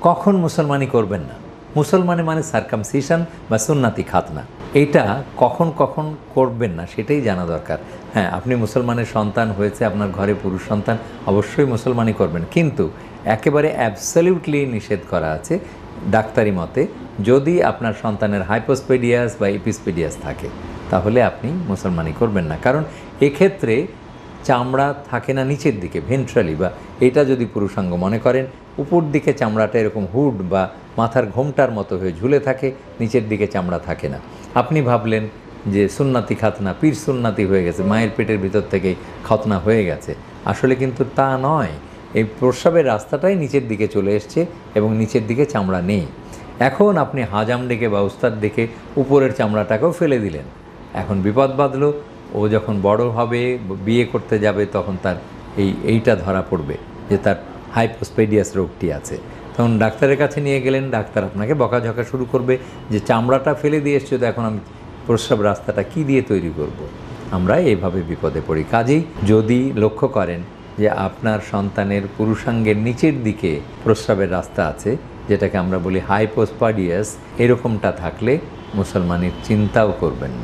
কখন মুসলমানি করবেন না? মুসলমানি মানে সার্কামসিশন বা সুন্নাতি খাতনা, এইটা কখন কখন করবেন না সেটাই জানা দরকার। হ্যাঁ, আপনি মুসলমানের সন্তান হয়েছে, আপনার ঘরে পুরুষ সন্তান, অবশ্যই মুসলমানি করবেন, কিন্তু একেবারে অ্যাবসলিউটলি নিষেধ করা আছে ডাক্তারি মতে, যদি আপনার সন্তানের হাইপোস্পেডিয়াস বা এপিসপেডিয়াস থাকে তাহলে আপনি মুসলমানি করবেন না। কারণ এক্ষেত্রে চামড়া থাকে না নিচের দিকে ভেন্ট্রালি, বা এটা যদি পুরুষাঙ্গ মনে করেন, উপর দিকে চামড়াটা এরকম হুড বা মাথার ঘোমটার মতো হয়ে ঝুলে থাকে, নিচের দিকে চামড়া থাকে না। আপনি ভাবলেন যে সুন্নাতি খাতনা, পীর সুন্নাতি হয়ে গেছে, মায়ের পেটের ভিতর থেকেই খতনা হয়ে গেছে, আসলে কিন্তু তা নয়। এই প্রস্রাবের রাস্তাটাই নিচের দিকে চলে এসছে এবং নিচের দিকে চামড়া নেই। এখন আপনি হাজাম ডেকে বা উস্তাদ ডেকে উপরের চামড়াটাকেও ফেলে দিলেন। এখন বিপদ বাঁধলো, ও যখন বড় হবে, বিয়ে করতে যাবে, তখন তার এইটা ধরা পড়বে যে তার হাইপোস্পেডিয়াস রোগটি আছে। তখন ডাক্তারের কাছে নিয়ে গেলেন, ডাক্তার আপনাকে বকাঝকা শুরু করবে যে চামড়াটা ফেলে দিয়ে এসছো, তো এখন আমি প্রস্রাব রাস্তাটা কী দিয়ে তৈরি করব। আমরা এইভাবে বিপদে পড়ি। কাজেই যদি লক্ষ্য করেন যে আপনার সন্তানের পুরুষাঙ্গের নিচের দিকে প্রস্রাবের রাস্তা আছে, যেটাকে আমরা বলি হাইপোস্পেডিয়াস, এরকমটা থাকলে মুসলমানের চিন্তাও করবেন না।